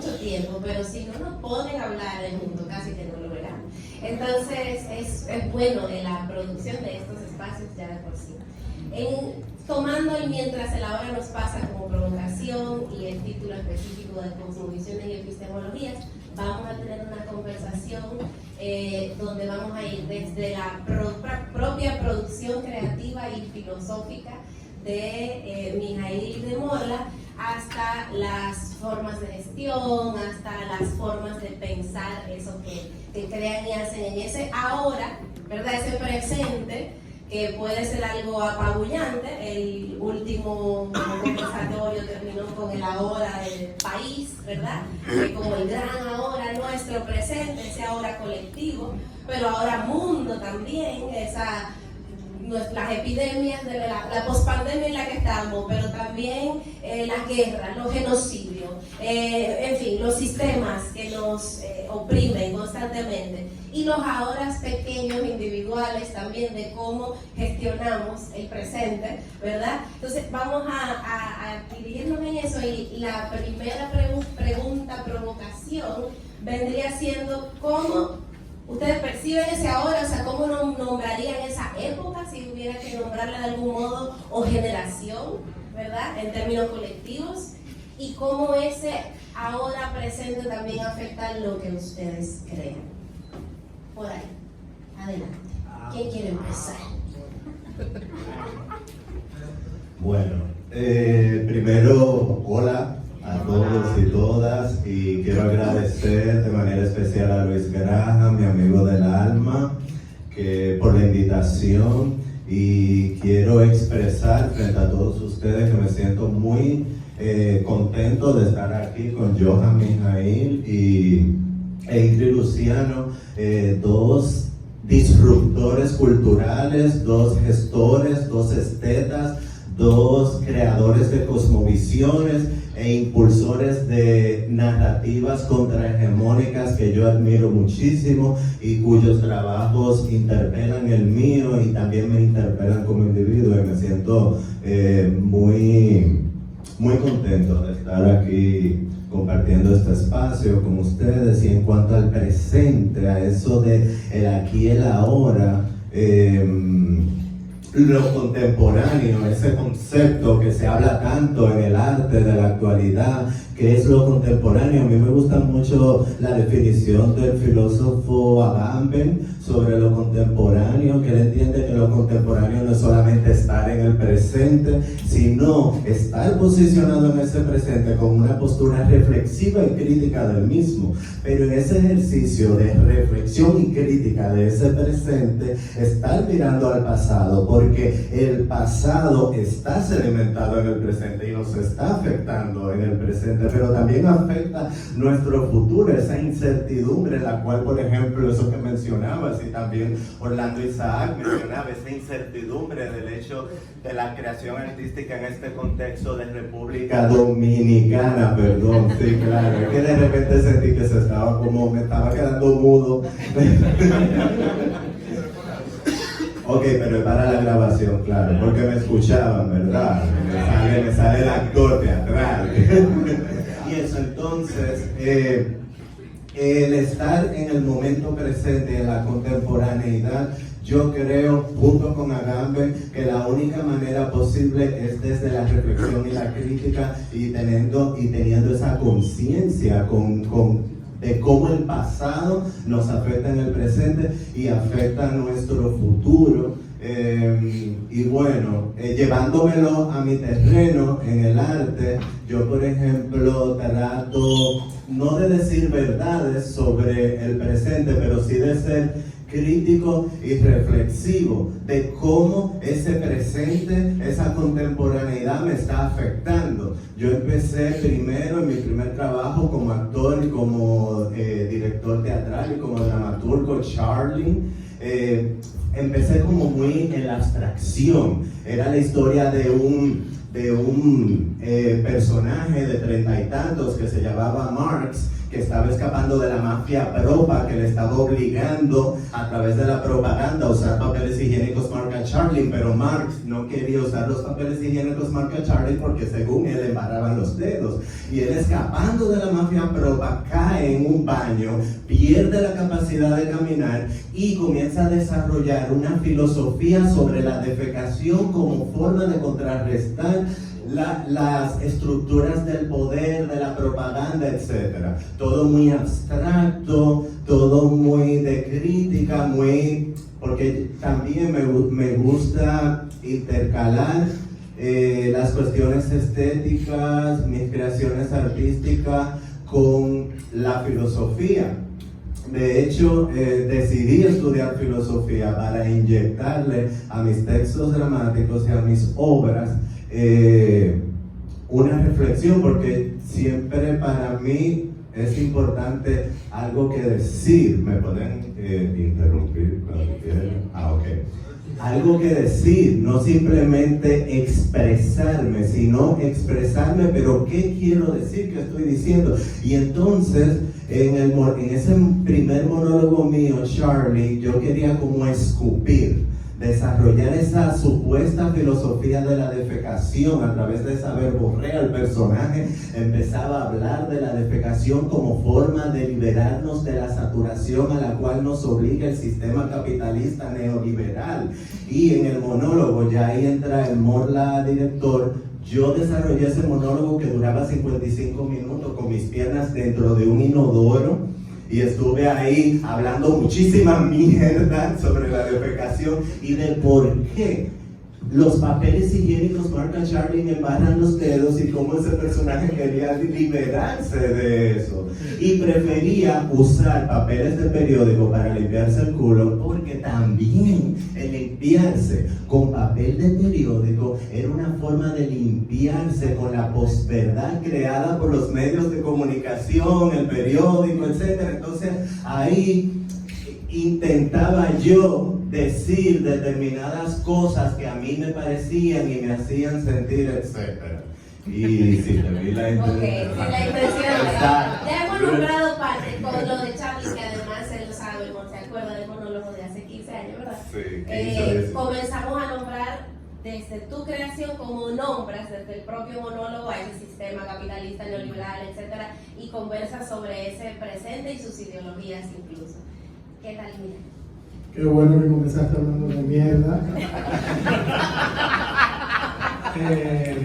mucho tiempo, pero si no nos ponen a hablar del mundo, casi que no lo verán. Entonces es bueno en la producción de estos espacios ya de por sí. Tomando el mientras el ahora nos pasa como provocación y el título específico de cosmovisiones y epistemologías, vamos a tener una conversación donde vamos a ir desde la propia producción creativa y filosófica de Mijaíl de Morla hasta las formas de gestión, hasta las formas de pensar eso que crean y hacen en ese ahora, ¿verdad? Ese presente que puede ser algo apabullante. El último conversatorio terminó con el ahora del país, ¿verdad? Como el gran ahora nuestro presente, ese ahora colectivo, pero ahora mundo también, las epidemias de la pospandemia en la que estamos, pero también la guerra, los genocidios, en fin, los sistemas que nos oprimen constantemente, y los ahora pequeños individuales también de cómo gestionamos el presente, ¿verdad? Entonces vamos a dirigirnos en eso, y la primera pregunta, provocación, vendría siendo cómo ustedes perciben ese ahora, o sea, ¿cómo nombrarían esa época si hubiera que nombrarla de algún modo, o generación, ¿verdad? En términos colectivos, y cómo ese ahora presente también afecta lo que ustedes crean. Por ahí, adelante. ¿Quién quiere empezar? Bueno, primero, hola a todos y todas, y quiero agradecer de manera especial a Luis Graham, mi amigo del alma, por la invitación, y quiero expresar frente a todos ustedes que me siento muy contento de estar aquí con Johan Mijaíl e Ingrid Luciano, dos disruptores culturales, dos gestores, dos estetas, dos creadores de cosmovisiones e impulsores de narrativas contrahegemónicas que yo admiro muchísimo y cuyos trabajos interpelan el mío y también me interpelan como individuo, y me siento muy contento de estar aquí compartiendo este espacio con ustedes. Y en cuanto al presente, a eso de el aquí y el ahora, lo contemporáneo, ese concepto que se habla tanto en el arte de la actualidad, que es lo contemporáneo. A mí me gusta mucho la definición del filósofo Agamben sobre lo contemporáneo, que él entiende que lo contemporáneo no es solamente estar en el presente, sino estar posicionado en ese presente con una postura reflexiva y crítica del mismo. Pero en ese ejercicio de reflexión y crítica de ese presente, estar mirando al pasado, porque el pasado está sedimentado en el presente y nos está afectando en el presente, pero también afecta nuestro futuro, esa incertidumbre en la cual, por ejemplo, eso que mencionabas, y también Orlando Isaac mencionaba, esa incertidumbre del hecho de la creación artística en este contexto de República Dominicana, perdón, sí, claro, es que de repente sentí que me estaba quedando mudo. Ok, pero es para la grabación, claro, porque me escuchaban, ¿verdad? Me sale el actor teatral. Y eso, entonces, el estar en el momento presente, en la contemporaneidad, yo creo, junto con Agamben, que la única manera posible es desde la reflexión y la crítica, y teniendo esa conciencia de cómo el pasado nos afecta en el presente y afecta nuestro futuro. Y bueno, llevándomelo a mi terreno en el arte, yo por ejemplo trato no de decir verdades sobre el presente, pero sí de ser crítico y reflexivo de cómo ese presente, esa contemporaneidad me está afectando. Yo empecé primero en mi primer trabajo como actor y como director teatral y como dramaturgo, Charlie. Empecé como muy en la abstracción. Era la historia de un personaje de 30 y tantos que se llamaba Mark, Marx, que estaba escapando de la mafia propa que le estaba obligando a través de la propaganda a usar papeles higiénicos marca Charlie, pero Marx no quería usar los papeles higiénicos marca Charlie porque según él le embarraban los dedos. Y él, escapando de la mafia propa, cae en un baño, pierde la capacidad de caminar y comienza a desarrollar una filosofía sobre la defecación como forma de contrarrestar las estructuras del poder, de la propaganda, etc. Todo muy abstracto, todo muy de crítica, porque también me gusta intercalar las cuestiones estéticas, mis creaciones artísticas con la filosofía. De hecho, decidí estudiar filosofía para inyectarle a mis textos dramáticos y a mis obras una reflexión, porque siempre para mí es importante algo que decir. ¿Me pueden interrumpir cuando quieran? Ok. Algo que decir, no simplemente expresarme, sino expresarme, pero ¿qué quiero decir? ¿Qué estoy diciendo? Y entonces, en ese primer monólogo mío, Charlie, yo quería como escupir, desarrollar esa supuesta filosofía de la defecación a través de esa verborrea. El personaje empezaba a hablar de la defecación como forma de liberarnos de la saturación a la cual nos obliga el sistema capitalista neoliberal. Y en el monólogo, ya ahí entra el Morla director, yo desarrollé ese monólogo que duraba 55 minutos con mis piernas dentro de un inodoro. Y estuve ahí hablando muchísima mierda sobre la defecación y de por qué los papeles higiénicos marca Charlie me embarran los dedos y cómo ese personaje quería liberarse de eso. Y prefería usar papeles de periódico para limpiarse el culo, porque también el limpiarse con papel de periódico era una forma de limpiarse con la posverdad creada por los medios de comunicación, el periódico, etc. Entonces ahí intentaba yo decir determinadas cosas que a mí me parecían y me hacían sentir, etc. Y si te vi la intención. Ok, sí, la intención. Ya hemos nombrado parte con lo de Charlie, que además él lo sabe, no se acuerda del monólogo de hace 15 años, ¿verdad? Sí, comenzamos a nombrar desde tu creación, como nombras desde el propio monólogo a ese sistema capitalista, neoliberal, etc. Y conversas sobre ese presente y sus ideologías incluso. ¿Qué tal, mira? Qué bueno que comenzaste hablando de mierda.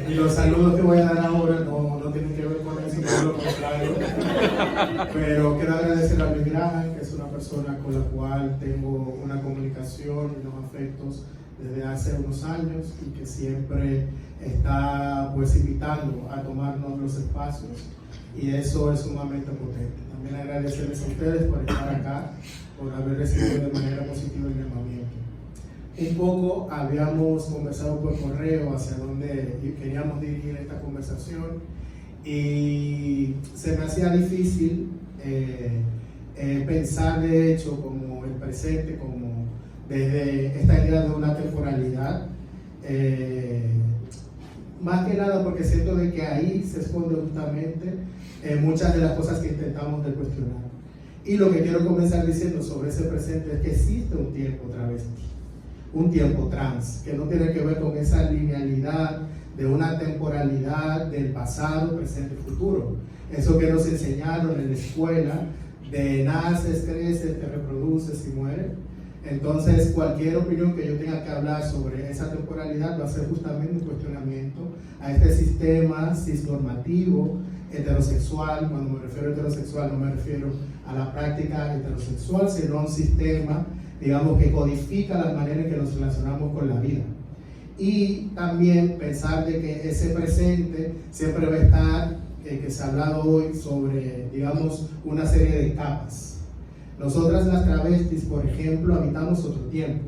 Y los saludos que voy a dar ahora no tienen que ver con eso, todo lo contrario. Pero quiero agradecer a Luis Graham, que es una persona con la cual tengo una comunicación y unos afectos desde hace unos años y que siempre está pues invitando a tomarnos los espacios, y eso es sumamente potente. También agradecerles a ustedes por estar acá, por haber recibido de manera positiva el llamamiento. Un poco habíamos conversado por correo hacia dónde queríamos dirigir esta conversación, y se me hacía difícil pensar de hecho como el presente, como desde esta idea de una temporalidad, más que nada porque siento de que ahí se esconde justamente muchas de las cosas que intentamos de cuestionar. Y lo que quiero comenzar diciendo sobre ese presente es que existe un tiempo travesti, un tiempo trans, que no tiene que ver con esa linealidad de una temporalidad del pasado, presente y futuro. Eso que nos enseñaron en la escuela, de naces, creces, te reproduces y mueres. Entonces, cualquier opinión que yo tenga que hablar sobre esa temporalidad va a ser justamente un cuestionamiento a este sistema cisnormativo heterosexual. Cuando me refiero a heterosexual, no me refiero a la práctica heterosexual, sino a un sistema, digamos, que codifica la manera en que nos relacionamos con la vida. Y también pensar de que ese presente siempre va a estar, que se ha hablado hoy sobre, digamos, una serie de capas. Nosotras las travestis, por ejemplo, habitamos otro tiempo,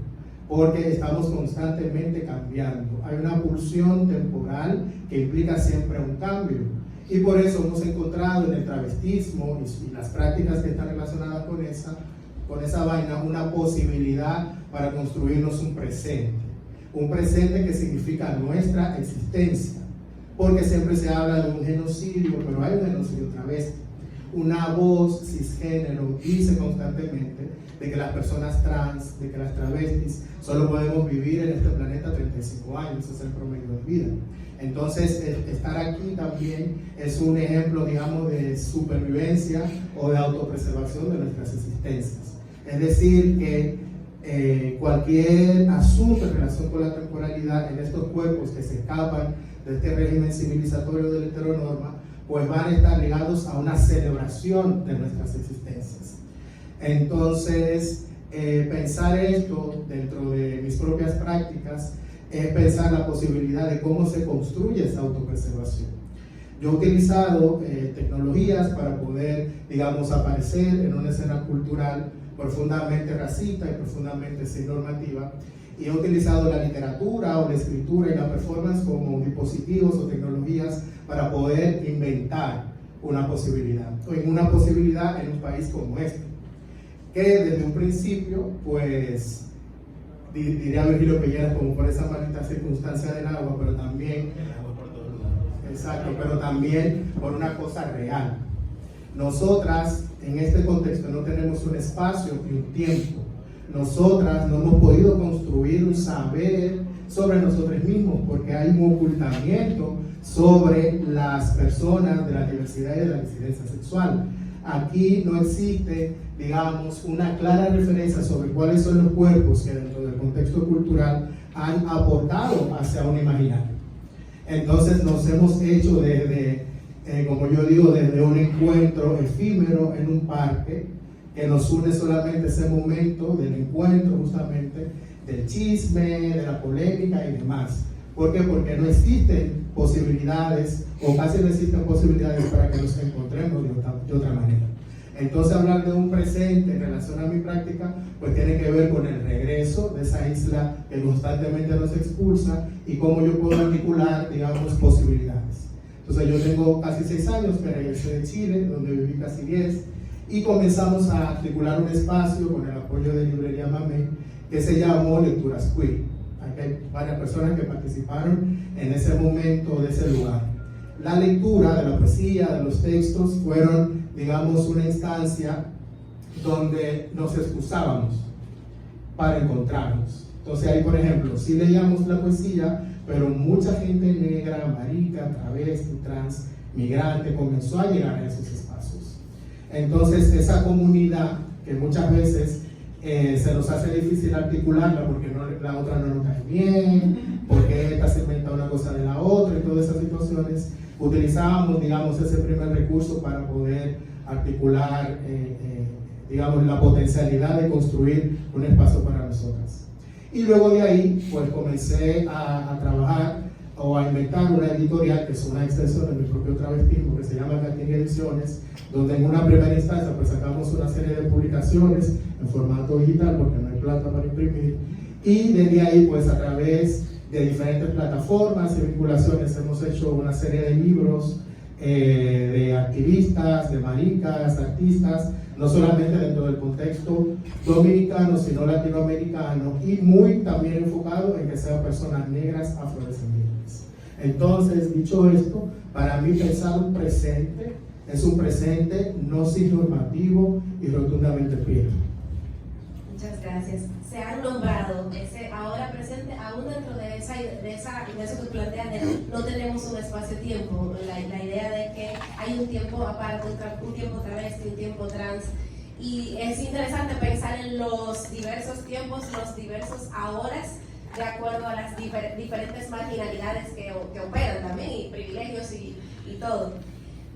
porque estamos constantemente cambiando. Hay una pulsión temporal que implica siempre un cambio. Y por eso hemos encontrado en el travestismo y las prácticas que están relacionadas con esa vaina, una posibilidad para construirnos un presente que significa nuestra existencia, porque siempre se habla de un genocidio, pero hay un genocidio travesti. una voz cisgénero dice constantemente de que las personas trans, de que las travestis, solo podemos vivir en este planeta 35 años, ese es el promedio de vida. Entonces, estar aquí también es un ejemplo, digamos, de supervivencia o de autopreservación de nuestras existencias. Es decir, que cualquier asunto en relación con la temporalidad en estos cuerpos que se escapan de este régimen civilizatorio de la heteronorma, pues van a estar ligados a una celebración de nuestras existencias. Entonces, pensar esto dentro de mis propias prácticas es pensar la posibilidad de cómo se construye esa autopreservación. Yo he utilizado tecnologías para poder, digamos, aparecer en una escena cultural profundamente racista y profundamente sin normativa, y he utilizado la literatura o la escritura y la performance como dispositivos o tecnologías para poder inventar una posibilidad, o en una posibilidad en un país como este, que desde un principio, pues, diría Virgilio Pelleras, como por esa maldita circunstancia del agua, pero también, exacto, pero también por una cosa real. Nosotras, en este contexto, no tenemos un espacio y un tiempo. Nosotras no hemos podido construir un saber sobre nosotros mismos porque hay un ocultamiento sobre las personas de la diversidad y de la disidencia sexual. Aquí no existe, digamos, una clara referencia sobre cuáles son los cuerpos que dentro del contexto cultural han aportado hacia un imaginario. Entonces nos hemos hecho desde, como yo digo, desde un encuentro efímero en un parque, que nos une solamente ese momento del encuentro, justamente, del chisme, de la polémica y demás. ¿Por qué? Porque no existen posibilidades, o casi no existen posibilidades para que nos encontremos de otra manera. Entonces, hablar de un presente en relación a mi práctica, pues tiene que ver con el regreso de esa isla que constantemente nos expulsa y cómo yo puedo articular, digamos, posibilidades. Entonces, yo tengo casi 6 años que regresé de Chile, donde viví casi 10, y comenzamos a articular un espacio con el apoyo de Librería Mamé que se llamó Lecturas Queer. Aquí hay varias personas que participaron en ese momento de ese lugar. La lectura de la poesía, de los textos, fueron, digamos, una instancia donde nos excusábamos para encontrarnos. Entonces ahí, por ejemplo, sí leíamos la poesía, pero mucha gente negra, marica, travesti, trans, migrante, comenzó a llegar a esos espacios. Entonces esa comunidad, que muchas veces se nos hace difícil articularla porque la otra no nos cae bien, porque esta se inventa una cosa de la otra y todas esas situaciones, utilizábamos, digamos, ese primer recurso para poder articular, digamos, la potencialidad de construir un espacio para nosotras. Y luego de ahí, pues comencé a trabajar o a inventar una editorial que es una extensión de mi propio travestismo, que se llama Cating Ediciones, donde en una primera instancia pues sacamos una serie de publicaciones en formato digital porque no hay plata para imprimir, y desde ahí pues a través de diferentes plataformas y vinculaciones hemos hecho una serie de libros de activistas, de maricas, artistas, no solamente dentro del contexto dominicano, sino latinoamericano, y muy también enfocado en que sean personas negras afrodescendientes. Entonces, dicho esto, para mí pensar un presente es un presente no cisnormativo y rotundamente queer. Muchas gracias. Se han nombrado ese ahora presente, aún dentro de eso que plantean de no tenemos un espacio-tiempo, la idea de que hay un tiempo aparte, un tiempo travesti, un tiempo trans, y es interesante pensar en los diversos tiempos, los diversos ahoras, de acuerdo a las diferentes marginalidades que operan también, y privilegios y todo.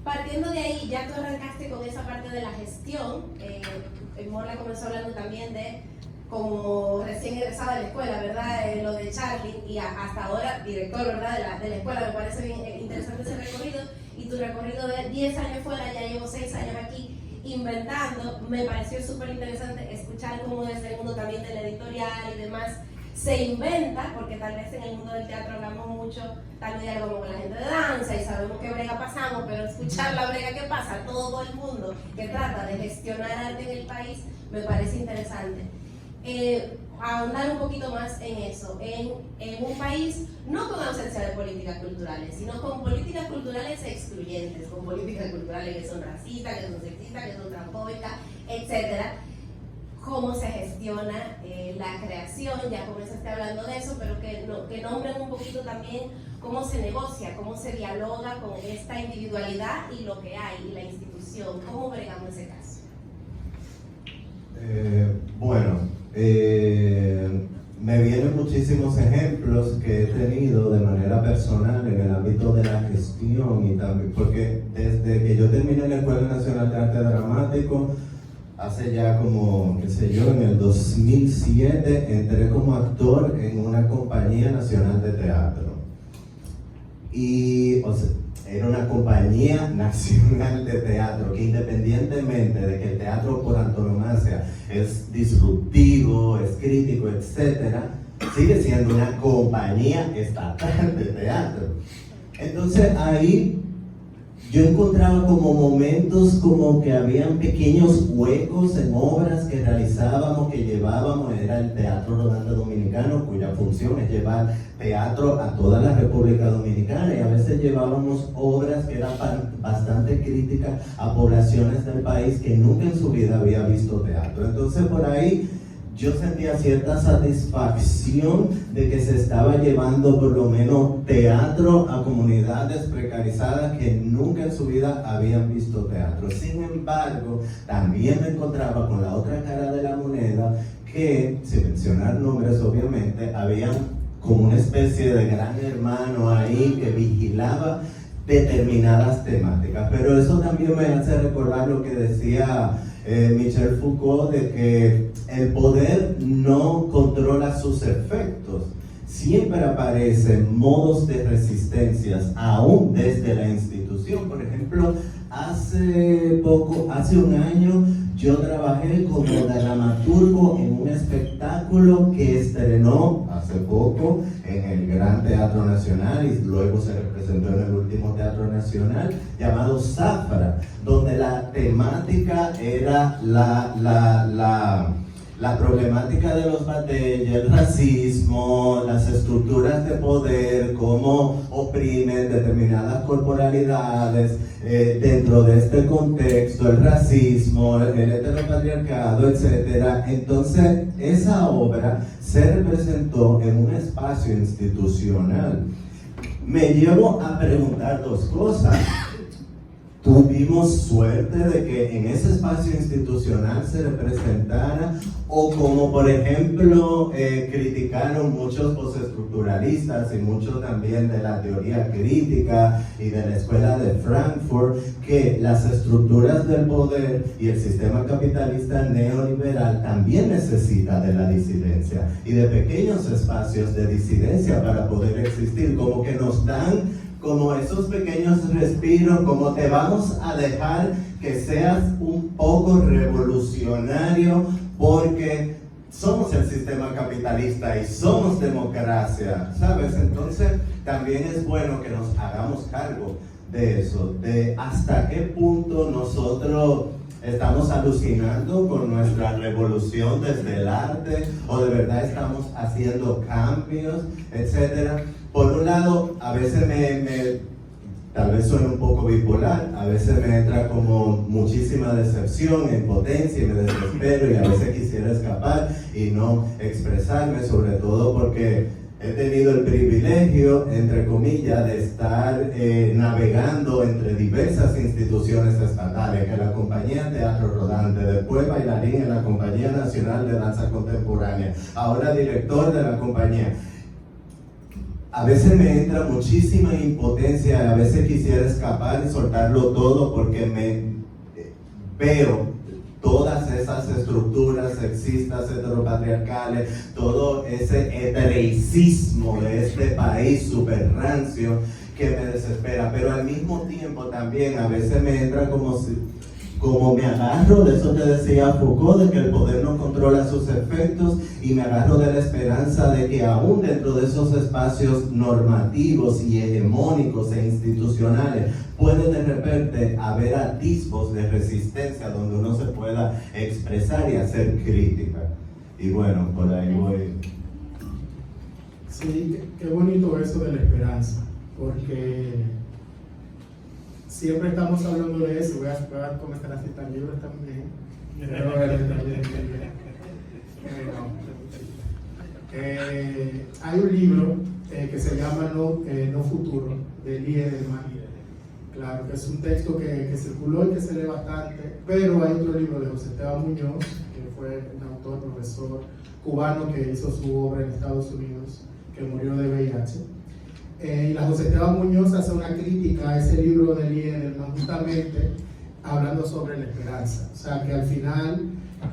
Partiendo de ahí, ya tú arrancaste con esa parte de la gestión. Morla comenzó hablando también de como recién egresada de la escuela, ¿verdad? Lo de Charlie, y hasta ahora director, ¿verdad? De la escuela. Me parece bien interesante ese recorrido, y tu recorrido de 10 años fuera, ya llevo 6 años aquí inventando. Me pareció súper interesante escuchar cómo desde el mundo también de la editorial y demás se inventa, porque tal vez en el mundo del teatro hablamos mucho, tal vez dialogamos con la gente de danza y sabemos qué brega pasamos, pero escuchar la brega que pasa todo el mundo que trata de gestionar arte en el país me parece interesante. ahondar un poquito más en eso, en un país no con ausencia de políticas culturales, sino con políticas culturales excluyentes, con políticas culturales que son racistas, que son sexistas, que son transfóbicas, etcétera. Cómo se gestiona la creación, ya comenzaste hablando de eso, pero que nombren un poquito también cómo se negocia, cómo se dialoga con esta individualidad y lo que hay, y la institución, cómo bregamos ese caso. Me vienen muchísimos ejemplos que he tenido de manera personal en el ámbito de la gestión y también, porque desde que yo terminé en la Escuela Nacional de Arte Dramático, hace ya como, qué sé yo, en el 2007 entré como actor en una compañía nacional de teatro. Y, o sea, era una compañía nacional de teatro que, independientemente de que el teatro por antonomasia es disruptivo, es crítico, etc., sigue siendo una compañía estatal de teatro. Entonces ahí yo encontraba como momentos como que habían pequeños huecos en obras que realizábamos, que llevábamos. Era el Teatro Rodante Dominicano, cuya función es llevar teatro a toda la República Dominicana, y a veces llevábamos obras que eran bastante críticas a poblaciones del país que nunca en su vida había visto teatro. Entonces por ahí yo sentía cierta satisfacción de que se estaba llevando por lo menos teatro a comunidades precarizadas que nunca en su vida habían visto teatro. Sin embargo, también me encontraba con la otra cara de la moneda que, sin mencionar nombres obviamente, había como una especie de gran hermano ahí que vigilaba determinadas temáticas. Pero eso también me hace recordar lo que decía Michel Foucault, de que el poder no controla sus efectos. Siempre aparecen modos de resistencias, aún desde la institución. Por ejemplo, hace un año, yo trabajé como dramaturgo en un espectáculo que estrenó hace poco en el Gran Teatro Nacional y luego se representó en el último Teatro Nacional, llamado Zafra, donde la temática era la problemática de los batalles, el racismo, las estructuras de poder, cómo oprimen determinadas corporalidades. Dentro de este contexto, el racismo, el heteropatriarcado, etc. Entonces, esa obra se representó en un espacio institucional. Me llevo a preguntar dos cosas. ¿Tuvimos suerte de que en ese espacio institucional se representara? O como por ejemplo criticaron muchos postestructuralistas y muchos también de la teoría crítica y de la escuela de Frankfurt, que las estructuras del poder y el sistema capitalista neoliberal también necesita de la disidencia y de pequeños espacios de disidencia para poder existir, como que nos dan como esos pequeños respiros, como te vamos a dejar que seas un poco revolucionario porque somos el sistema capitalista y somos democracia, ¿sabes? Entonces también es bueno que nos hagamos cargo de eso, de hasta qué punto nosotros estamos alucinando con nuestra revolución desde el arte, o de verdad estamos haciendo cambios, etcétera. Por un lado, a veces tal vez suene un poco bipolar, a veces me entra como muchísima decepción, impotencia y me desespero, y a veces quisiera escapar y no expresarme, sobre todo porque he tenido el privilegio, entre comillas, de estar navegando entre diversas instituciones estatales, que la Compañía Teatro Rodante, después bailarín en la Compañía Nacional de Danza Contemporánea, ahora director de la compañía. A veces me entra muchísima impotencia, a veces quisiera escapar y soltarlo todo porque me veo todas esas estructuras sexistas, heteropatriarcales, todo ese hetereicismo de este país súper rancio que me desespera, pero al mismo tiempo también a veces me entra como me agarro, de eso te decía Foucault, de que el poder no controla sus efectos, y me agarro de la esperanza de que aún dentro de esos espacios normativos y hegemónicos e institucionales puede de repente haber atisbos de resistencia donde uno se pueda expresar y hacer crítica. Y bueno, por ahí voy. Sí, qué bonito eso de la esperanza, porque siempre estamos hablando de eso. Voy a comenzar a citar libros también. Hay un libro que se llama No Futuro, de Lee Edelman. Claro, que es un texto que circuló y que se lee bastante, pero hay otro libro de José Esteban Muñoz, que fue un autor, profesor cubano que hizo su obra en Estados Unidos, que murió de VIH. Y la José Esteban Muñoz hace una crítica a ese libro de Lee Edelman, justamente hablando sobre la esperanza. O sea, que al final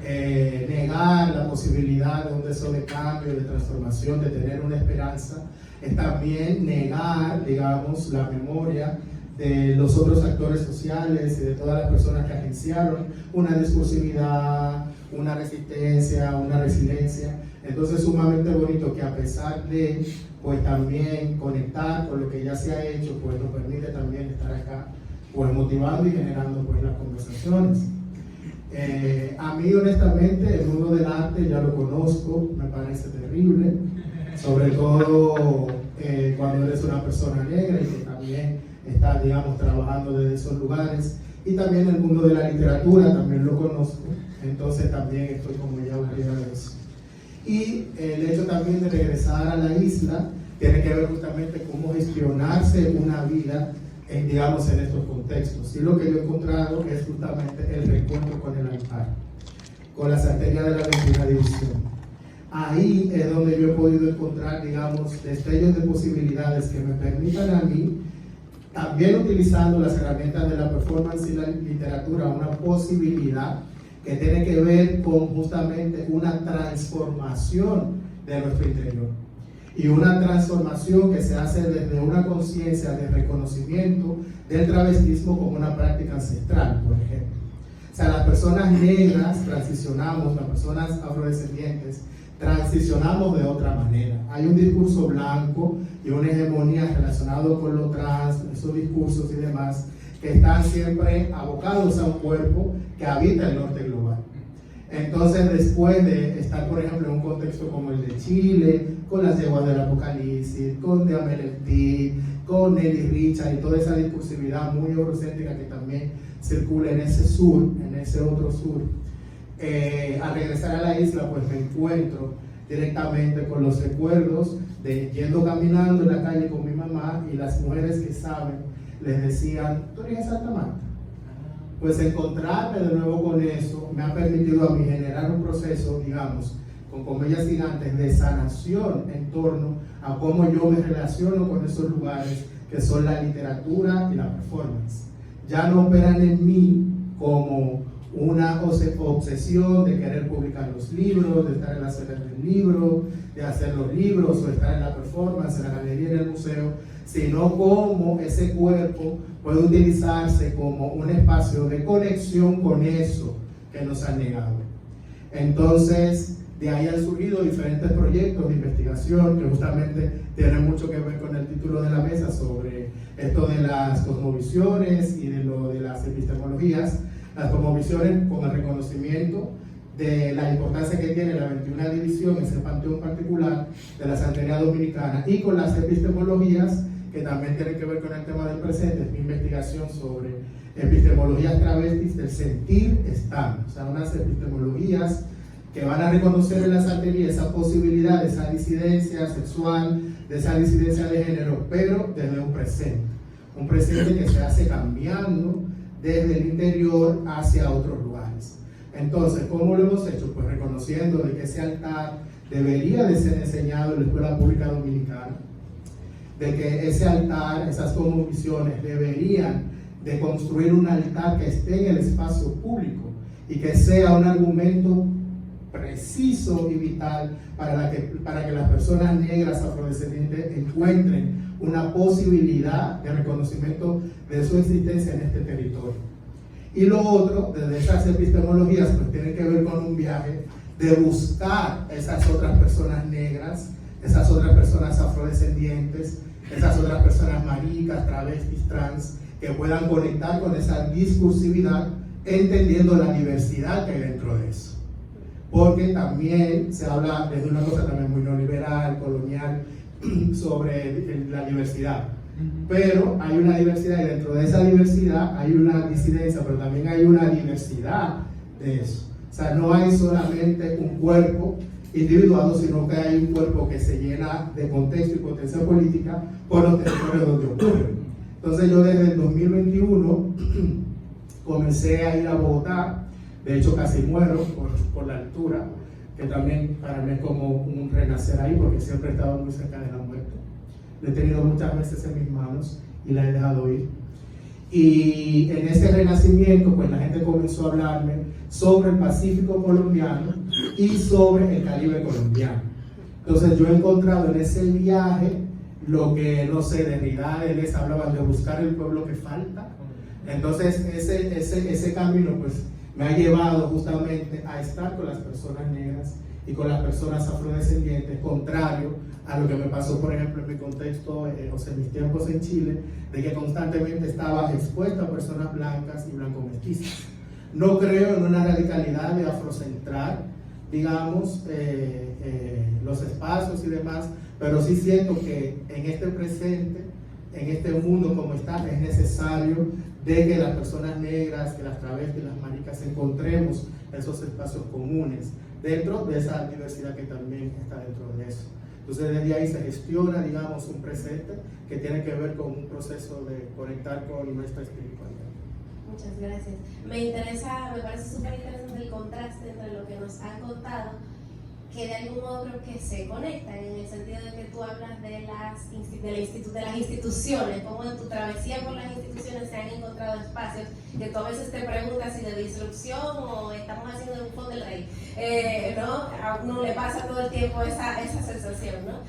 negar la posibilidad de un deseo de cambio, de transformación, de tener una esperanza, es también negar, digamos, la memoria de los otros actores sociales y de todas las personas que agenciaron una discursividad, una resistencia, una resiliencia. Entonces, sumamente bonito que a pesar de, pues también conectar con lo que ya se ha hecho, pues nos permite también estar acá, pues motivando y generando pues las conversaciones. A mí honestamente el mundo del arte ya lo conozco, me parece terrible, sobre todo cuando eres una persona negra y que también está, digamos, trabajando desde esos lugares, y también el mundo de la literatura también lo conozco, entonces también estoy como ya aburrida de eso. Y el hecho también de regresar a la isla tiene que ver justamente cómo gestionarse una vida digamos, en estos contextos. Y lo que yo he encontrado es justamente el reencuentro con el altar, con la santería de la 21ª división. Ahí es donde yo he podido encontrar, digamos, destellos de posibilidades que me permitan a mí, también utilizando las herramientas de la performance y la literatura, una posibilidad que tiene que ver con justamente una transformación de nuestro interior. Y una transformación que se hace desde una conciencia de reconocimiento del travestismo como una práctica ancestral, por ejemplo. O sea, las personas negras transicionamos, las personas afrodescendientes transicionamos de otra manera. Hay un discurso blanco y una hegemonía relacionado con lo trans, esos discursos y demás, que están siempre abocados a un cuerpo que habita el norte global. Entonces, después de estar, por ejemplo, en un contexto como el de Chile, con las yeguas del Apocalipsis, con Diamel Eltí, con Nelly Richard y toda esa discursividad muy eurocéntrica que también circula en ese sur, en ese otro sur, al regresar a la isla, pues me encuentro directamente con los recuerdos de yendo caminando en la calle con mi mamá y las mujeres que saben les decían, ¿tú eres de Santa Marta? Pues encontrarme de nuevo con eso me ha permitido a mí generar un proceso, digamos, con comillas gigantes, de sanación en torno a cómo yo me relaciono con esos lugares que son la literatura y la performance. Ya no operan en mí como una obsesión de querer publicar los libros, de estar en la sede del libro, de hacer los libros o estar en la performance, en la galería, en el museo, sino cómo ese cuerpo puede utilizarse como un espacio de conexión con eso que nos han negado. Entonces, de ahí han surgido diferentes proyectos de investigación que justamente tienen mucho que ver con el título de la mesa sobre esto de las cosmovisiones y de lo de las epistemologías. Las cosmovisiones con el reconocimiento de la importancia que tiene la 21ª división, ese panteón particular de la santería dominicana, y con las epistemologías que también tienen que ver con el tema del presente. Es mi investigación sobre epistemologías travestis del sentir estar, o sea, unas epistemologías que van a reconocer en la santería esa posibilidad de esa disidencia sexual, de esa disidencia de género, pero desde un presente que se hace cambiando desde el interior hacia otros lugares. Entonces, ¿cómo lo hemos hecho? Pues reconociendo de que ese altar debería de ser enseñado en la escuela pública dominicana, de que ese altar, esas cosmovisiones deberían de construir un altar que esté en el espacio público y que sea un argumento preciso y vital para que las personas negras afrodescendientes encuentren una posibilidad de reconocimiento de su existencia en este territorio. Y lo otro, desde esas epistemologías, pues tiene que ver con un viaje de buscar esas otras personas negras, esas otras personas afrodescendientes, esas otras personas maricas, travestis, trans, que puedan conectar con esa discursividad, entendiendo la diversidad que hay dentro de eso. porque también se habla desde una cosa también muy neoliberal, colonial, sobre la diversidad. Pero hay una diversidad y dentro de esa diversidad hay una disidencia, pero también hay una diversidad de eso. O sea, no hay solamente un cuerpo individuado, sino que hay un cuerpo que se llena de contexto y potencia política por los territorios donde ocurre. Entonces yo desde el 2021 comencé a ir a Bogotá, de hecho casi muero por la altura, que también para mí es como un renacer ahí, porque siempre he estado muy cerca de la muerte. La he tenido muchas veces en mis manos y la he dejado ir. Y en ese renacimiento, pues la gente comenzó a hablarme sobre el Pacífico colombiano y sobre el Caribe colombiano. Entonces yo he encontrado en ese viaje lo que, no sé, Derrida, Deleuze hablaban de buscar el pueblo que falta. Entonces ese camino pues me ha llevado justamente a estar con las personas negras y con las personas afrodescendientes, contrario a lo que me pasó, por ejemplo, en mi contexto, o sea, en mis tiempos en Chile, de que constantemente estaba expuesto a personas blancas y blanco-mestizas. No creo en una radicalidad de afrocentrar, digamos, los espacios y demás, pero sí siento que en este presente, en este mundo como está, es necesario de que las personas negras, que las travestis, las maricas, encontremos esos espacios comunes dentro de esa diversidad que también está dentro de eso. Entonces desde ahí se gestiona, digamos, un presente que tiene que ver con un proceso de conectar con nuestra espiritualidad. Muchas gracias. Me parece súper interesante el contraste entre lo que nos han contado, que de algún modo creo que se conecta, en el sentido de que tú hablas de las instituciones, como en tu travesía por las instituciones se han encontrado espacios que tú a veces te preguntas si de disrupción o estamos haciendo un fondo del rey, ¿no? A uno le pasa todo el tiempo esa sensación, ¿no?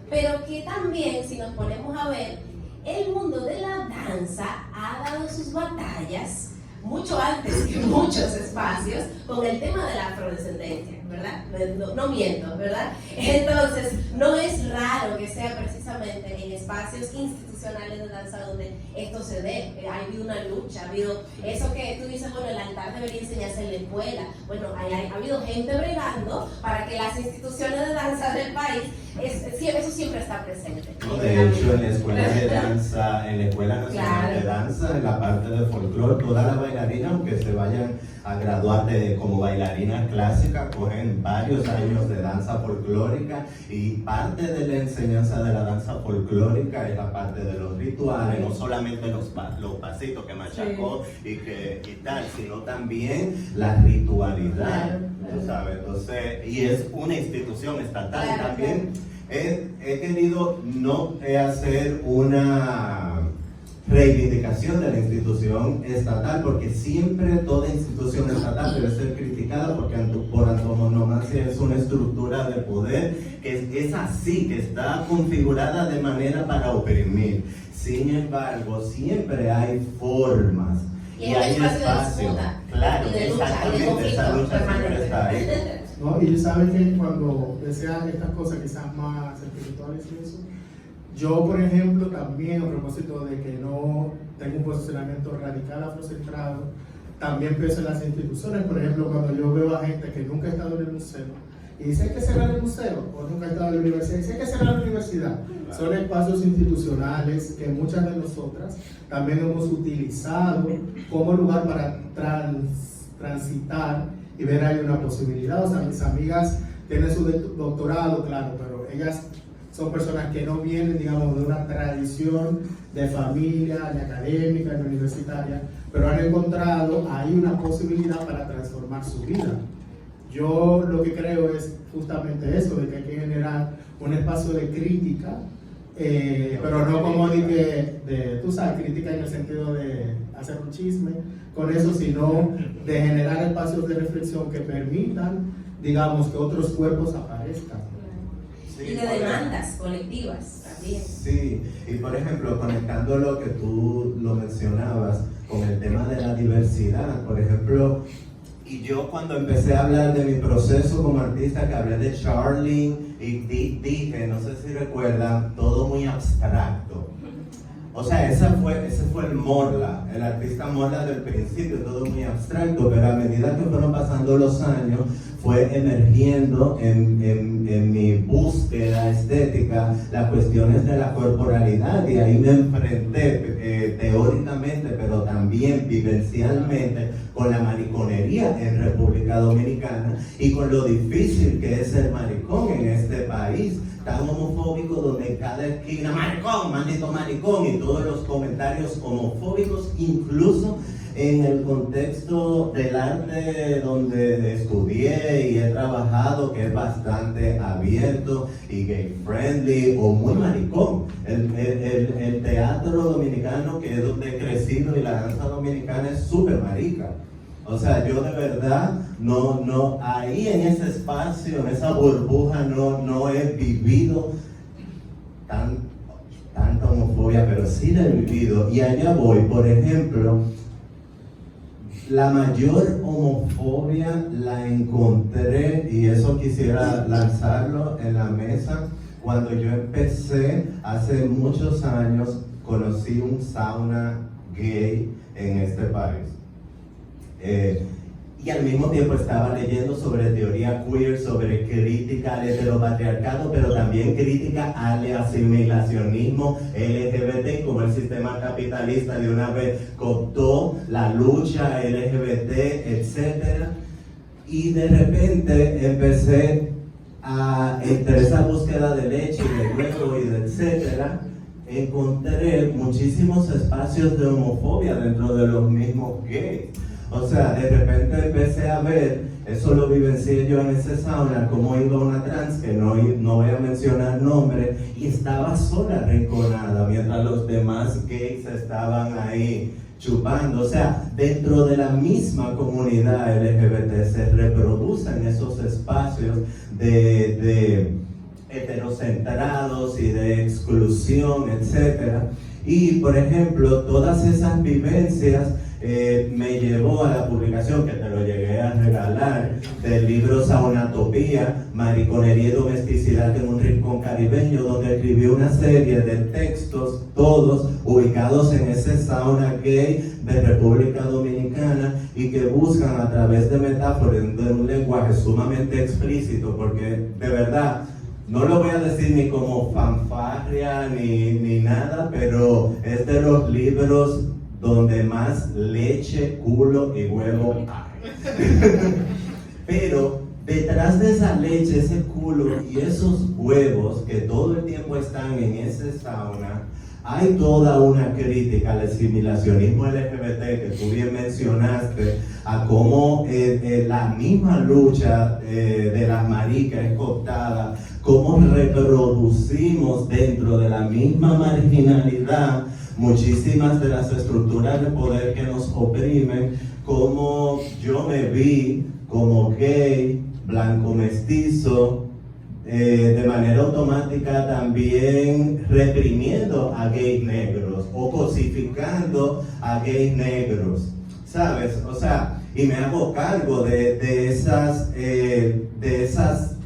Pero que también, si nos ponemos a ver, el mundo de la danza ha dado sus batallas mucho antes que muchos espacios con el tema de la afrodescendencia, ¿verdad? No miento, ¿verdad? Entonces, no es raro que sea precisamente en espacios institucionales de danza donde esto se dé. Ha habido una lucha, ha habido eso que tú dices, bueno, el altar debería enseñarse en la escuela. Bueno, ha habido gente bregando para que las instituciones de danza del país, eso siempre está presente. De hecho, en la escuela de danza, en la Escuela Nacional de Danza, en la parte de folclore, todas las bailarinas, aunque se vayan a graduar como bailarinas clásicas, cogen varios años de danza folclórica, y parte de la enseñanza de la danza folclórica es la parte de los rituales, no solamente los pasitos que machacó y tal, sino también la ritualidad, tú sabes. Entonces, y es una institución estatal también. He querido no hacer una reivindicación de la institución estatal, porque siempre toda institución estatal debe ser criticada, porque por antonomasia es una estructura de poder que es así, que está configurada de manera para oprimir. Sin embargo, siempre hay formas y hay espacio. Claro, exactamente, esa lucha siempre está ahí. ¿No? Y saben que cuando desean estas cosas quizás más espirituales y eso, yo, por ejemplo, también a propósito de que no tengo un posicionamiento radical afrocentrado, también pienso en las instituciones. Por ejemplo, cuando yo veo a gente que nunca ha estado en el museo y dice hay que cerrar el museo, o nunca ha estado en la universidad y dice hay que cerrar la universidad, son espacios institucionales que muchas de nosotras también hemos utilizado como lugar para transitar y ver ahí una posibilidad. O sea, mis amigas tienen su doctorado, claro, pero ellas son personas que no vienen, digamos, de una tradición de familia, ni académica, ni universitaria, pero han encontrado ahí una posibilidad para transformar su vida. Yo lo que creo es justamente eso, de que hay que generar un espacio de crítica, pero no como tú sabes, crítica en el sentido de hacer un chisme con eso, sino de generar espacios de reflexión que permitan, digamos, que otros cuerpos aparezcan. Sí, y de demandas colectivas también. Sí, y por ejemplo, conectando lo que tú lo mencionabas con el tema de la diversidad, por ejemplo, y yo cuando empecé a hablar de mi proceso como artista, que hablé de Charlie y dije, no sé si recuerdan, todo muy abstracto. O sea, ese fue el Morla, el artista Morla del principio, todo muy abstracto, pero a medida que fueron pasando los años, fue emergiendo en mi búsqueda estética las cuestiones de la corporalidad, y ahí me enfrenté teóricamente, pero también vivencialmente, con la mariconería en República Dominicana y con lo difícil que es ser maricón en este país tan homofóbico, donde en cada esquina, maricón, maldito maricón, y todos los comentarios homofóbicos, incluso en el contexto del arte donde estudié y he trabajado, que es bastante abierto y gay friendly o muy maricón. El teatro dominicano, que es donde he crecido, y la danza dominicana es súper marica. O sea, yo de verdad no, ahí en ese espacio, en esa burbuja, no he vivido tanta homofobia, pero sí la he vivido. Y allá voy. Por ejemplo, la mayor homofobia la encontré, y eso quisiera lanzarlo en la mesa, cuando yo empecé hace muchos años, conocí un sauna gay en este país. Y al mismo tiempo estaba leyendo sobre teoría queer, sobre crítica al heteropatriarcado, pero también crítica al asimilacionismo LGBT, como el sistema capitalista de una vez cooptó la lucha LGBT, etc. Y de repente empecé entre esa búsqueda de leche y de huevo y de etcétera, encontré muchísimos espacios de homofobia dentro de los mismos gays. O sea, de repente empecé a ver, eso lo vivencié yo en ese sauna, como iba una trans, que no voy a mencionar nombre, y estaba sola arrinconada, mientras los demás gays estaban ahí chupando. O sea, dentro de la misma comunidad LGBT se reproducen esos espacios de heterocentrados y de exclusión, etc. Y, por ejemplo, todas esas vivencias me llevó a la publicación, que te lo llegué a regalar, del libro Saunatopía, Mariconería y Domesticidad en un Rincón Caribeño, donde escribí una serie de textos, todos ubicados en ese sauna gay de República Dominicana, y que buscan a través de metáforas, de un lenguaje sumamente explícito, porque de verdad, no lo voy a decir ni como fanfarria ni nada, pero es de los libros donde más leche, culo y huevo hay. Pero detrás de esa leche, ese culo y esos huevos que todo el tiempo están en ese sauna, hay toda una crítica al asimilacionismo LGBT que tú bien mencionaste, a cómo la misma lucha de las maricas es cooptada, cómo reproducimos dentro de la misma marginalidad muchísimas de las estructuras de poder que nos oprimen, como yo me vi como gay, blanco mestizo, de manera automática también reprimiendo a gays negros o cosificando a gays negros, ¿sabes? O sea, y me hago cargo de esas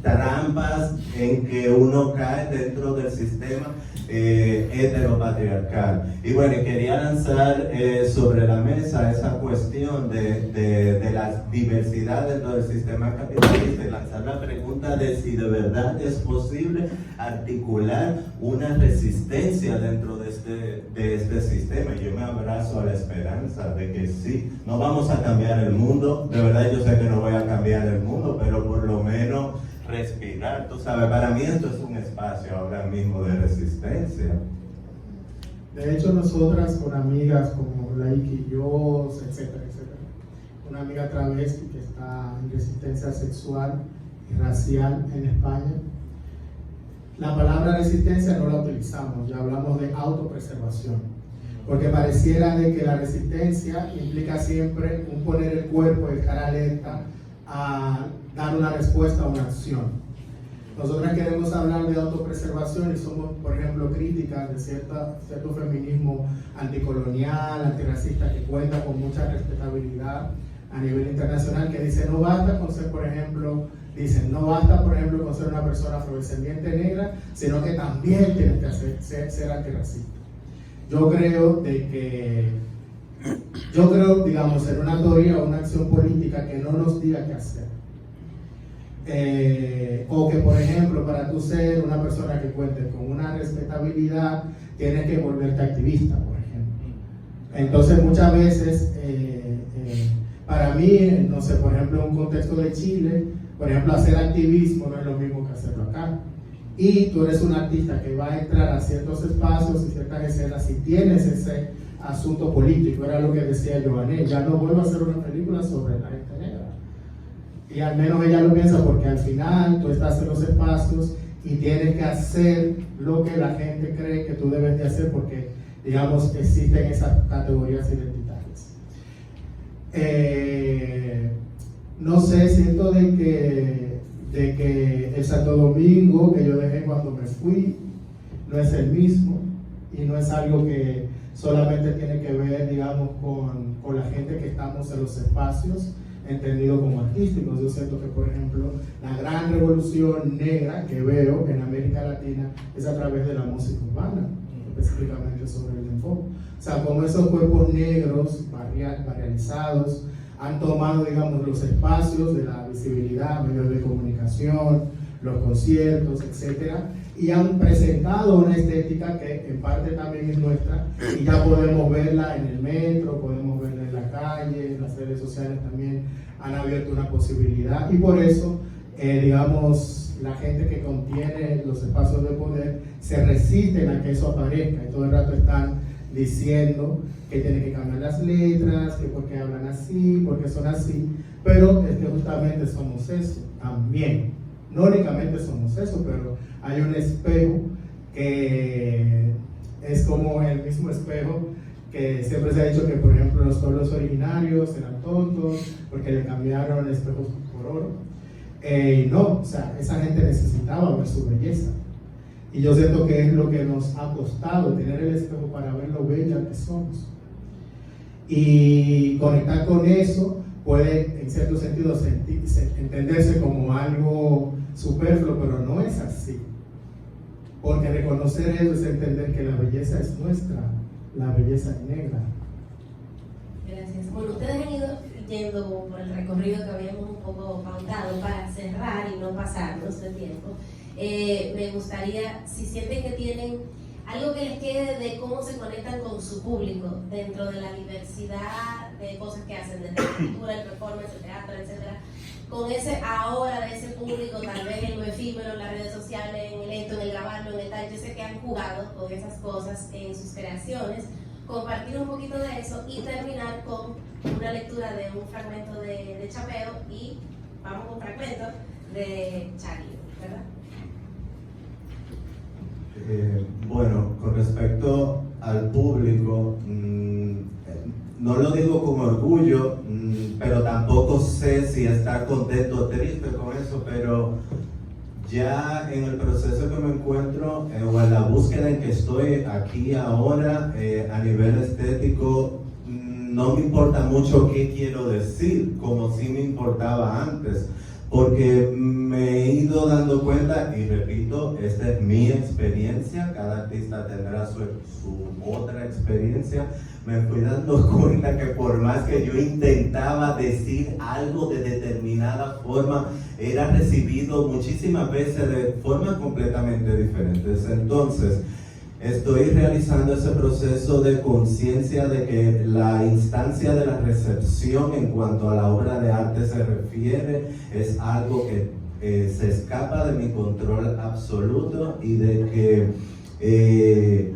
trampas en que uno cae dentro del sistema heteropatriarcal. Y bueno, quería lanzar sobre la mesa esa cuestión de la diversidad dentro del sistema capitalista, y lanzar la pregunta de si de verdad es posible articular una resistencia dentro de este sistema. Y yo me abrazo a la esperanza de que sí, no vamos a cambiar el mundo, de verdad yo sé que no voy a cambiar el mundo, pero por lo menos respirar, tú sabes, para mí esto es un espacio ahora mismo de resistencia. De hecho, nosotras con amigas como Laiki y yo, etcétera, una amiga travesti que está en resistencia sexual y racial en España, la palabra resistencia no la utilizamos, ya hablamos de autopreservación, porque pareciera de que la resistencia implica siempre un poner el cuerpo y estar alerta a dar una respuesta a una acción. Nosotras queremos hablar de autopreservación y somos, por ejemplo, críticas de cierto feminismo anticolonial, antirracista, que cuenta con mucha respetabilidad a nivel internacional, que dice no basta con ser, por ejemplo, con ser una persona afrodescendiente negra, sino que también tienes que ser antirracista. yo creo, digamos, en una teoría o una acción política que no nos diga qué hacer. O que, por ejemplo, para tú ser una persona que cuente con una respetabilidad, tienes que volverte activista, por ejemplo. Entonces, muchas veces, para mí, no sé, por ejemplo, en un contexto de Chile, por ejemplo, hacer activismo no es lo mismo que hacerlo acá. Y tú eres un artista que va a entrar a ciertos espacios y ciertas escenas y tienes ese asunto político, era lo que decía Joané, ya no vuelvo a hacer una película sobre la gente negra. Y al menos ella lo piensa porque al final tú estás en los espacios y tienes que hacer lo que la gente cree que tú debes de hacer porque, digamos, existen esas categorías identitarias. No sé, siento de que el Santo Domingo que yo dejé cuando me fui no es el mismo y no es algo que solamente tiene que ver, digamos, con la gente que estamos en los espacios entendido como artísticos. Yo siento que, por ejemplo, la gran revolución negra que veo en América Latina es a través de la música urbana, específicamente sobre el enfoque. O sea, como esos cuerpos negros barrializados han tomado, digamos, los espacios de la visibilidad, medios de comunicación, los conciertos, etcétera, y han presentado una estética que en parte también es nuestra y ya podemos verla en el metro, podemos verla en la calle, las redes sociales también han abierto una posibilidad y por eso, digamos, la gente que contiene los espacios de poder se resisten a que eso aparezca y todo el rato están diciendo que tienen que cambiar las letras, que porque hablan así, porque son así, pero es que justamente somos eso también. No únicamente somos eso, pero hay un espejo que es como el mismo espejo que siempre se ha dicho que, por ejemplo, los pueblos originarios eran tontos porque le cambiaron espejos por oro. No, o sea, esa gente necesitaba ver su belleza. Y yo siento que es lo que nos ha costado tener el espejo para ver lo bella que somos. Y conectar con eso puede, en cierto sentido, entenderse como algo superfluo, pero no es así. Porque reconocer eso es entender que la belleza es nuestra, la belleza es negra. Gracias. Bueno, ustedes han ido yendo por el recorrido que habíamos un poco pautado para cerrar y no pasarnos de tiempo. Me gustaría, si sienten que tienen algo que les quede de cómo se conectan con su público dentro de la diversidad de cosas que hacen, desde la cultura, el performance, el teatro, etcétera, con ese ahora de ese público, tal vez en lo efímero, en las redes sociales, en el esto, en el grabarlo, en el tal, yo sé que han jugado con esas cosas en sus creaciones, compartir un poquito de eso y terminar con una lectura de un fragmento de Chapeo y vamos con un fragmento de Charlie, ¿verdad? Bueno, con respecto al público, no lo digo con orgullo, pero tampoco sé si estar contento o triste con eso, pero ya en el proceso que me encuentro, o en la búsqueda en que estoy aquí ahora, a nivel estético, no me importa mucho qué quiero decir, como sí me importaba antes. Porque me he ido dando cuenta, y repito, esta es mi experiencia, cada artista tendrá su otra experiencia, me fui dando cuenta que por más que yo intentaba decir algo de determinada forma, era recibido muchísimas veces de formas completamente diferentes. Entonces, estoy realizando ese proceso de conciencia de que la instancia de la recepción en cuanto a la obra de arte se refiere es algo que se escapa de mi control absoluto y de que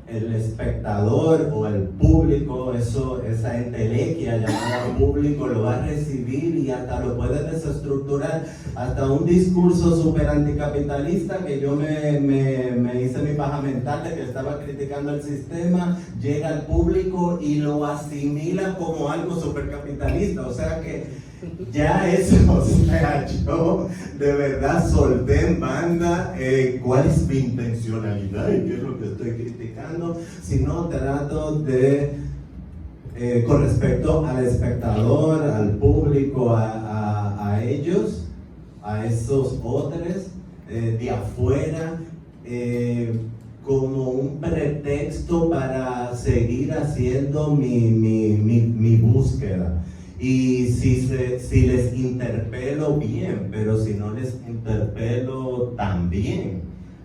el espectador o el público, esa entelequia llamada público, lo va a recibir y hasta lo puede desestructurar, hasta un discurso súper anticapitalista que yo me hice mi paja mental de que estaba criticando el sistema, llega al público y lo asimila como algo súper capitalista, o sea que ya eso, o sea, yo de verdad solté en banda cuál es mi intencionalidad y qué es lo que estoy criticando, sino trato de, con respecto al espectador, al público, a ellos, a esos otros de afuera, como un pretexto para seguir haciendo mi búsqueda. Y si les interpelo, bien, pero si no les interpelo, también,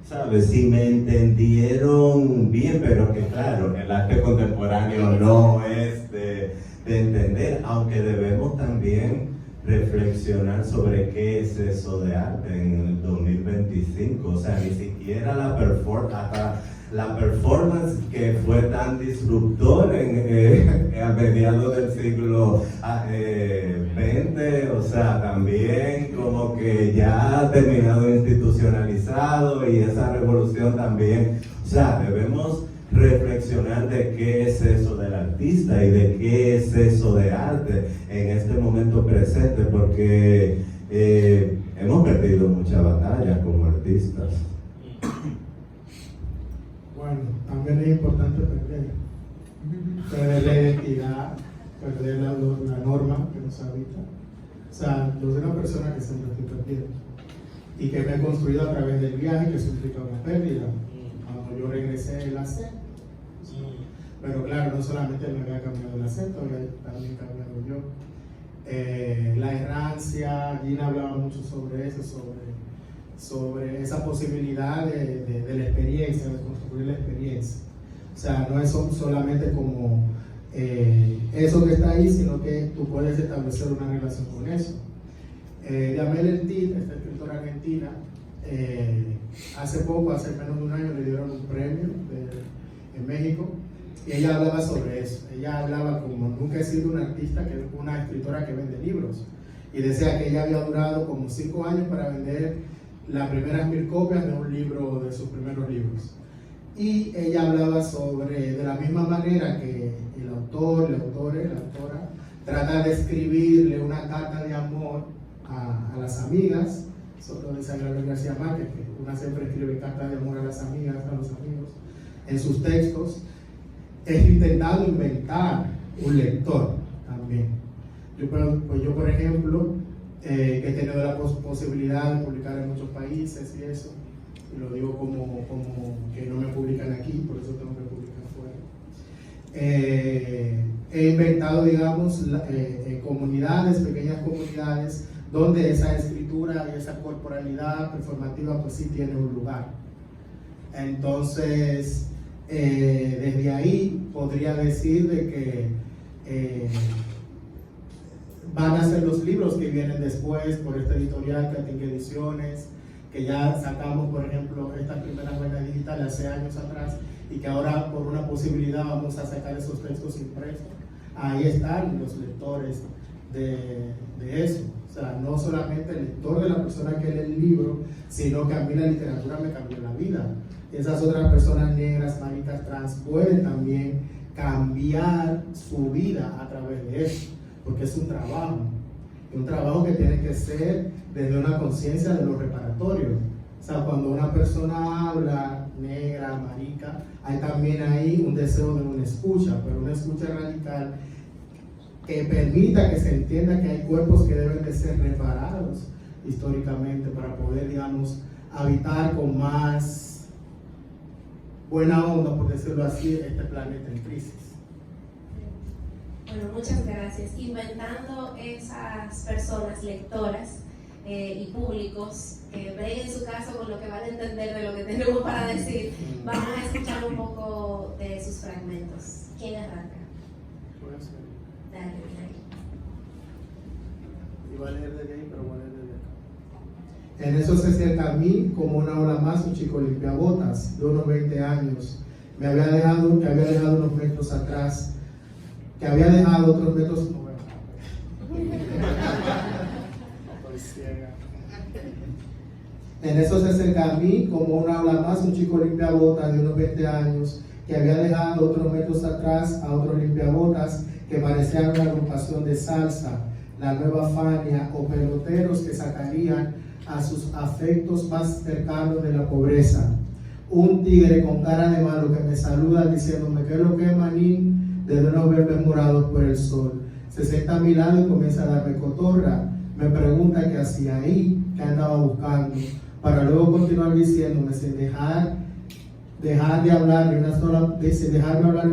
¿sabes? Si me entendieron bien, pero que claro, el arte contemporáneo no es de entender, aunque debemos también reflexionar sobre qué es eso de arte en el 2025. O sea, ni siquiera la performance que fue tan disruptor a mediados del siglo XX, o sea, también como que ya ha terminado institucionalizado, y esa revolución también, o sea, debemos reflexionar de qué es eso del artista y de qué es eso de arte en este momento presente, porque hemos perdido muchas batallas como artistas. Bueno, también es importante perder la identidad, perder la norma que nos habita. O sea, yo soy una persona que siempre estoy perdiendo y que me he construido a través del viaje, que eso implica una pérdida. Cuando yo regresé, el acento. Pero claro, no solamente me había cambiado el acento, había también cambiado yo. La errancia, Gina hablaba mucho sobre eso, sobre esa posibilidad de la experiencia, de construir la experiencia. O sea, no es solamente como eso que está ahí, sino que tú puedes establecer una relación con eso. Yamel Entit, esta escritora argentina, hace poco, hace menos de un año, le dieron un premio en México, y ella hablaba sobre eso. Ella hablaba como nunca he sido una artista, una escritora que vende libros, y decía que ella había durado como 5 años para vender las primeras 1000 copias de un libro, de sus primeros libros. Y ella hablaba sobre, de la misma manera que el autor, la autora, trata de escribirle una carta de amor a las amigas. Eso lo dice Gabriel García Márquez, que una siempre escribe cartas de amor a las amigas, a los amigos, en sus textos. Es intentando inventar un lector también. Yo por ejemplo, que he tenido la posibilidad de publicar en muchos países y eso, y lo digo como que no me publican aquí, por eso tengo que publicar fuera. He inventado, digamos, comunidades, pequeñas comunidades, donde esa escritura y esa corporalidad performativa pues sí tiene un lugar. Entonces, desde ahí podría decir de que van a ser los libros que vienen después por esta editorial Catingue Ediciones, que ya sacamos, por ejemplo, estas primeras vainas digitales hace años atrás, y que ahora por una posibilidad vamos a sacar esos textos impresos. Ahí están los lectores de eso. O sea, no solamente el lector de la persona que lee el libro, sino que a mí la literatura me cambió la vida. Esas otras personas negras, maricas, trans pueden también cambiar su vida a través de eso, porque es un trabajo que tiene que ser desde una conciencia de lo reparatorio. O sea, cuando una persona habla, negra, marica, hay también ahí un deseo de una escucha, pero una escucha radical que permita que se entienda que hay cuerpos que deben de ser reparados históricamente para poder, digamos, habitar con más buena onda, por decirlo así, este planeta en crisis. Bueno, muchas gracias. Inventando esas personas lectoras y públicos que ven en su caso con lo que van a entender de lo que tenemos para decir, vamos a escuchar un poco de sus fragmentos. ¿Quién arranca? Dale, dale. Iba a leer de ahí, pero voy a leer de acá. En eso se acerca a mí como una ola más un chico limpiabotas de unos 20 años. Que había dejado unos metros atrás, que había dejado otros metros. En eso se acerca a mí como una ola más un chico limpiabotas de unos 20 años, que había dejado otros metros atrás a otros limpiabotas que parecían una agrupación de salsa, la nueva Fania, o peloteros que sacarían a sus afectos más cercanos de la pobreza. Un tigre con cara de malo que me saluda diciéndome ¿qué es lo que es, manín? Desde unos verdes morados por el sol. Se sienta a mi lado y comienza a darme cotorra. Me pregunta qué hacía ahí, qué andaba buscando, para luego continuar diciéndome sin dejar dejarme hablar de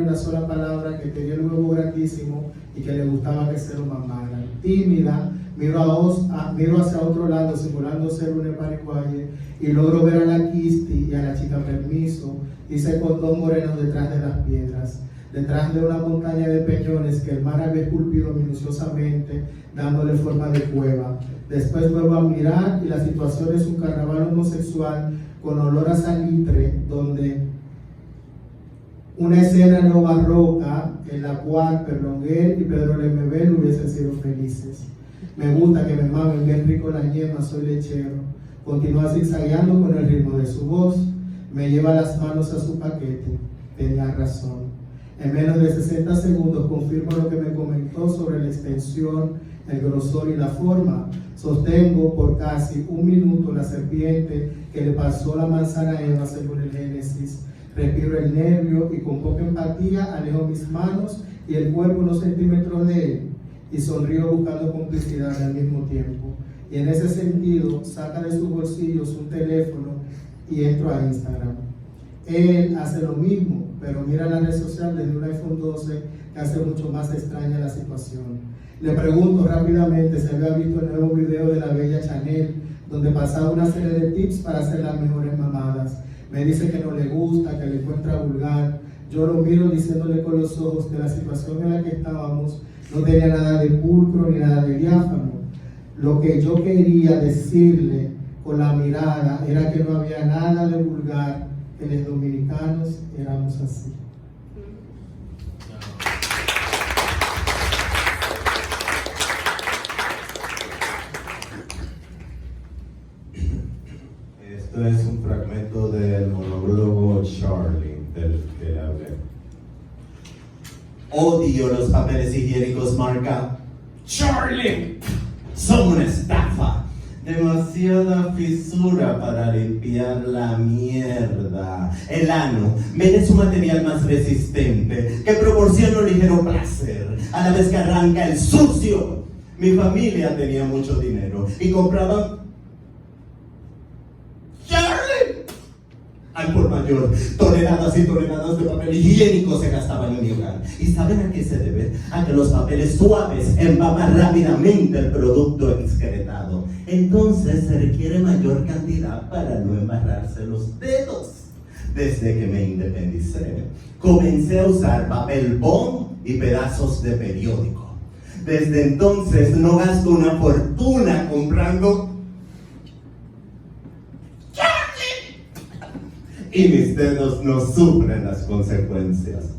una sola palabra, que tenía el huevo grandísimo y que le gustaba que se lo mamaran. Tímida, miro hacia otro lado simulando ser un eparicuaye y logro ver a la Kisti y a la chica permiso, hice con dos morenos detrás de las piedras, detrás de una montaña de peñones que el mar había esculpido minuciosamente, dándole forma de cueva. Después vuelvo a mirar y la situación es un carnaval homosexual con olor a salitre, donde una escena neobarroca en la cual Perlonguer y Pedro Lemebel hubiesen sido felices. Me gusta que me mamen bien rico la yema, soy lechero. Continúa zigzagueando con el ritmo de su voz. Me lleva las manos a su paquete. Tenía razón. En menos de 60 segundos confirmo lo que me comentó sobre la extensión, el grosor y la forma. Sostengo por casi un minuto la serpiente que le pasó la manzana a Eva según el Génesis. Respiro el nervio y con poca empatía alejo mis manos y el cuerpo unos centímetros de él y sonrío buscando complicidad al mismo tiempo. Y en ese sentido saca de sus bolsillos un teléfono y entro a Instagram. Él hace lo mismo, pero mira la red social desde un iPhone 12 que hace mucho más extraña la situación. Le pregunto rápidamente si había visto el nuevo video de la bella Chanel, donde pasaba una serie de tips para hacer las mejores mamadas. Me dice que no le gusta, que le encuentra vulgar. Yo lo miro diciéndole con los ojos que la situación en la que estábamos no tenía nada de pulcro ni nada de diáfano. Lo que yo quería decirle con la mirada era que no había nada de vulgar, que los dominicanos éramos así. Esto es un fragmento del monólogo Charlie, del que hablé. Odio los papeles higiénicos marca Charlie. Son una estafa. Demasiada fisura para limpiar la mierda. El ano merece un material más resistente que proporciona un ligero placer a la vez que arranca el sucio. Mi familia tenía mucho dinero y compraban al por mayor, toneladas y toneladas de papel higiénico se gastaban en mi hogar. ¿Y saben a qué se debe? A que los papeles suaves empapan rápidamente el producto excretado. Entonces se requiere mayor cantidad para no embarrarse los dedos. Desde que me independicé, comencé a usar papel bond y pedazos de periódico. Desde entonces no gasto una fortuna comprando y mis dedos no sufren las consecuencias.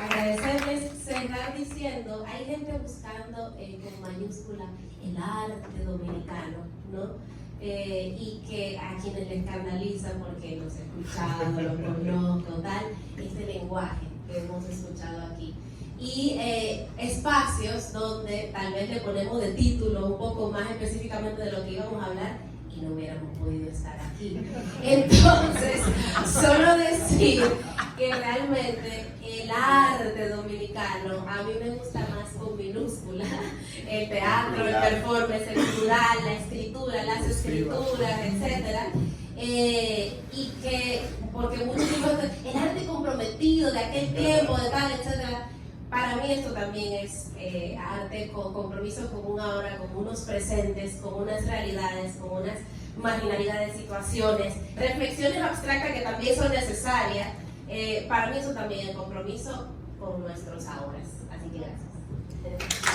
Agradecerles, cerrar diciendo, hay gente buscando con mayúscula el arte dominicano, ¿no? Y que a quienes le escandaliza porque los he escuchado, los conozco, tal, ese lenguaje que hemos escuchado aquí. Y espacios donde tal vez le ponemos de título un poco más específicamente de lo que íbamos a hablar y no hubiéramos podido estar aquí. Entonces, solo decir que realmente el arte dominicano a mí me gusta más con minúscula. El teatro, el performance, el plural, la escritura, las escrituras, etcétera. Y que, porque muchos dicen, el arte comprometido de aquel tiempo, de tal, etcétera. Para mí esto también es arte con compromiso con una hora, con unos presentes, con unas realidades, con unas marginalidades, situaciones, reflexiones abstractas que también son necesarias. Para mí eso también es compromiso con nuestros ahora. Así que gracias.